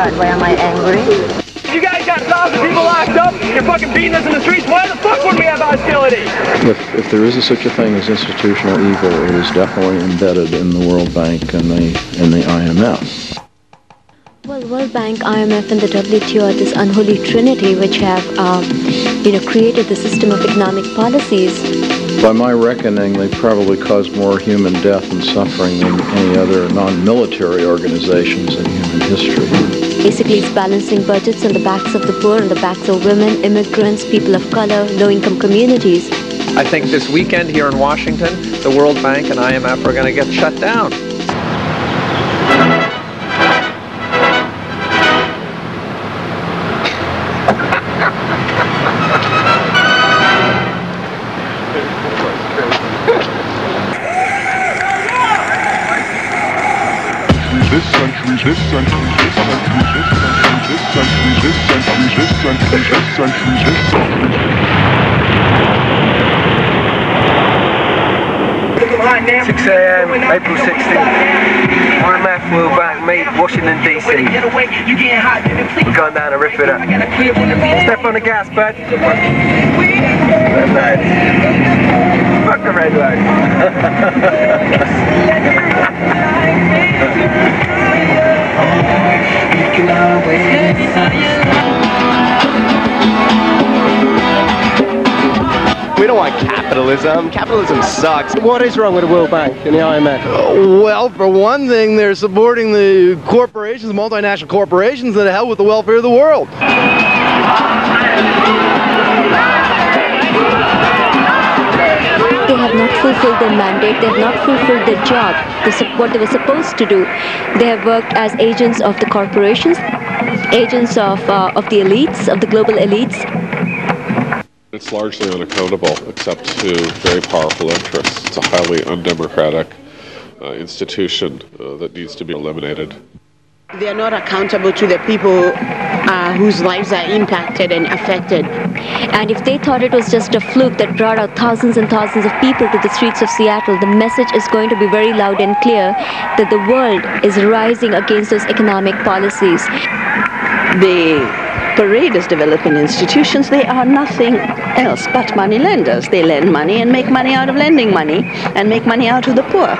God, why am I angry? You guys got thousands of people locked up, you're fucking beating us in the streets, why the fuck would we have hostility? If there is such a thing as institutional evil, it is definitely embedded in the World Bank and the IMF. Well, World Bank, IMF, and the WTO are this unholy trinity which have, created the system of economic policies. By my reckoning, they probably caused more human death and suffering than any other non-military organizations in human history. Basically, it's balancing budgets on the backs of the poor, on the backs of women, immigrants, people of color, low-income communities. I think this weekend here in Washington, the World Bank and IMF are going to get shut down. This 6 a.m. April 16th. IMF World Bank meet Washington DC. We're going down to rip it up. Step on the gas, bud. Red light. Fuck the red light. We don't want capitalism. Capitalism sucks. What is wrong with the World Bank and the IMF? Well, for one thing, they're supporting the corporations, multinational corporations, that hell with the welfare of the world. They have not fulfilled their mandate. They have not fulfilled their job. What they were supposed to do. They have worked as agents of the corporations, agents of the elites, of the global elites. It's largely unaccountable, except to very powerful interests. It's a highly undemocratic institution that needs to be eliminated. They are not accountable to the people whose lives are impacted and affected. And if they thought it was just a fluke that brought out thousands and thousands of people to the streets of Seattle, the message is going to be very loud and clear that the world is rising against those economic policies. The parade is developing institutions. They are nothing else but money lenders. They lend money and make money out of lending money and make money out of the poor.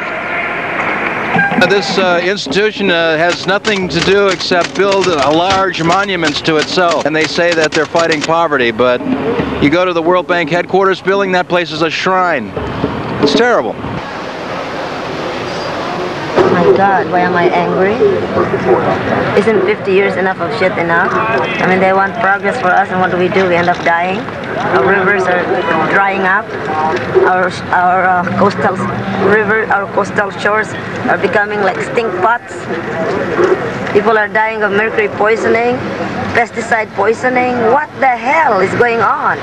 This institution has nothing to do except build large monuments to itself. And they say that they're fighting poverty, but you go to the World Bank headquarters building, that place is a shrine. It's terrible. My God, why am I angry? Isn't 50 years enough of shit enough? I mean, they want progress for us, and what do? We end up dying. Our rivers are drying up. Our coastal shores are becoming like stink pots. People are dying of mercury poisoning, pesticide poisoning. What the hell is going on?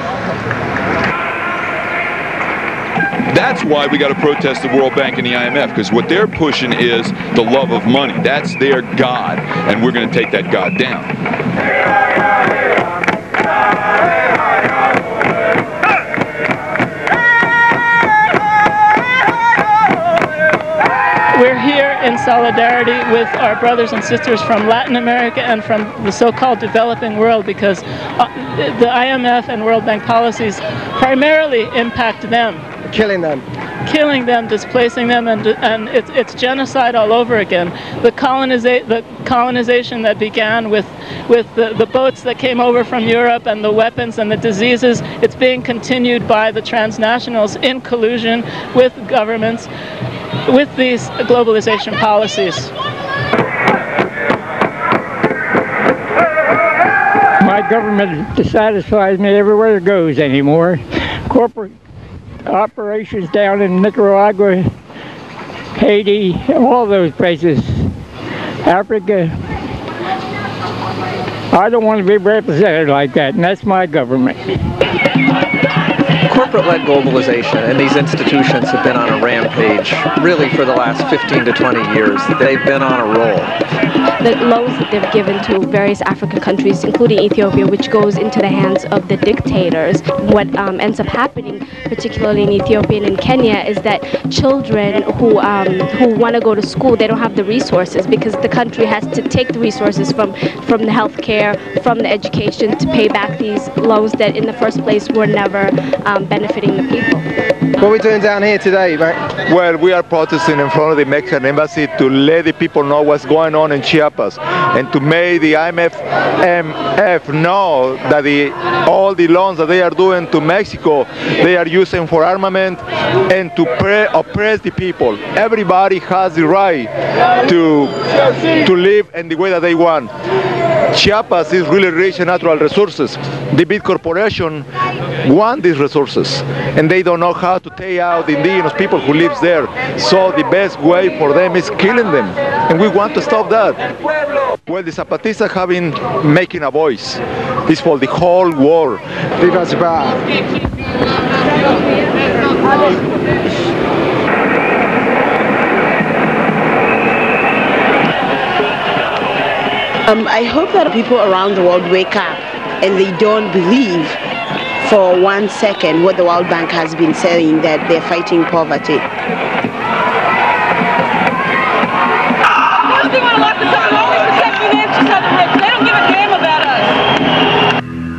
That's why we got to protest the World Bank and the IMF, because what they're pushing is the love of money. That's their God, and we're going to take that God down. We're here in solidarity with our brothers and sisters from Latin America and from the so-called developing world, because the IMF and World Bank policies primarily impact them. Killing them, displacing them, and it's genocide all over again. The colonization that began with the boats that came over from Europe and the weapons and the diseases, it's being continued by the transnationals in collusion with governments with these globalization policies. My government dissatisfies me everywhere it goes anymore. Corporate operations down in Nicaragua, Haiti, all those places, Africa. I don't want to be represented like that, and that's my government. corporate-led globalization and these institutions have been on a rampage really for the last 15 to 20 years. They've been on a roll. The loans that they've given to various African countries, including Ethiopia, which goes into the hands of the dictators. What ends up happening, particularly in Ethiopia and in Kenya, is that children who want to go to school, they don't have the resources because the country has to take the resources from the healthcare, from the education to pay back these loans that in the first place were never benefiting the people. What are we doing down here today, mate? Well, we are protesting in front of the Mexican embassy to let the people know what's going on in Chiapas and to make the IMF know that all the loans that they are doing to Mexico, they are using for armament and to oppress the people. Everybody has the right to live in the way that they want. Chiapas is really rich in natural resources. The big corporation want these resources and they don't know how to take out the indigenous people who live there. So the best way for them is killing them. And we want to stop that. Well, the Zapatistas have been making a voice. It's for the whole world. Viva Zapata. I hope that people around the world wake up and they don't believe for 1 second what the World Bank has been saying, that they're fighting poverty.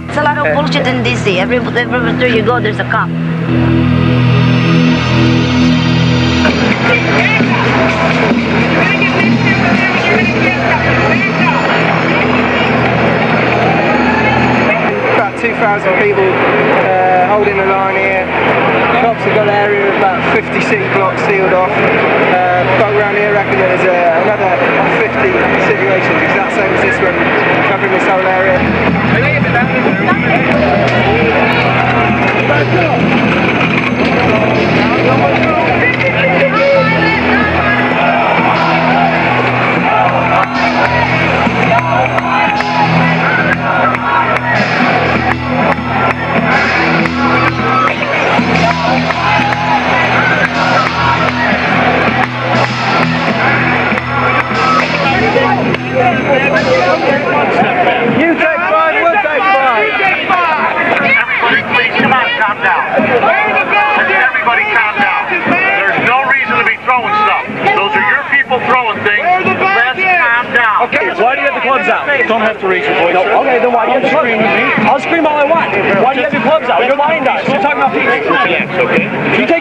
It's a lot of bullshit in DC. Everywhere you go, there's a cop. About 2,000 people holding the line here. Cops have got an area of about 50 city blocks sealed off. Folk around here reckon there's another 50 situations exact same as this one covering this whole area. You take 5, we'll take 5. Everybody please, come on, calm down. Everybody calm down. There's no reason to be throwing stuff. Those are your people throwing things. Let's calm down. Okay, why do you have the clubs out? Don't have to raise your voice. No, okay, then why do you have the clubs out? I'll scream all I want. Why do you have your clubs out? You're lying to us. You're talking about peace. Relax, okay?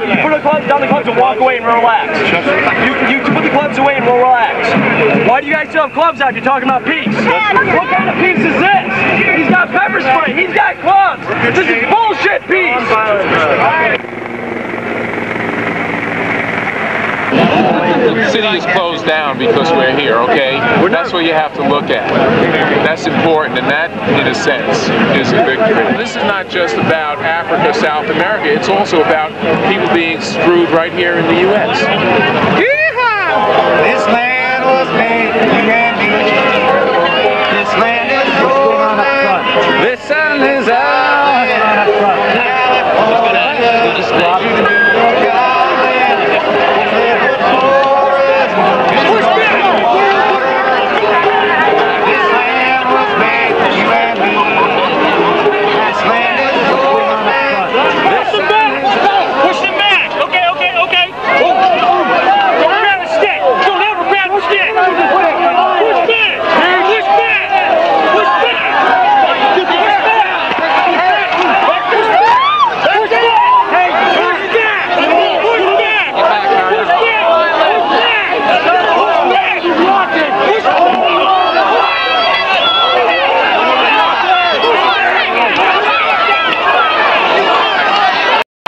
You put the clubs down the clubs and walk away and relax. You put the clubs away and we'll relax. Why do you guys still have clubs out? You're talking about peace. What kind of peace is this? He's got pepper spray. He's got clubs. This is bullshit peace. The city is closed down because we're here, okay? That's what you have to look at. That's important, and that, in a sense, is a victory. This is not just about Africa, South America. It's also about people being screwed right here in the U.S. This land was made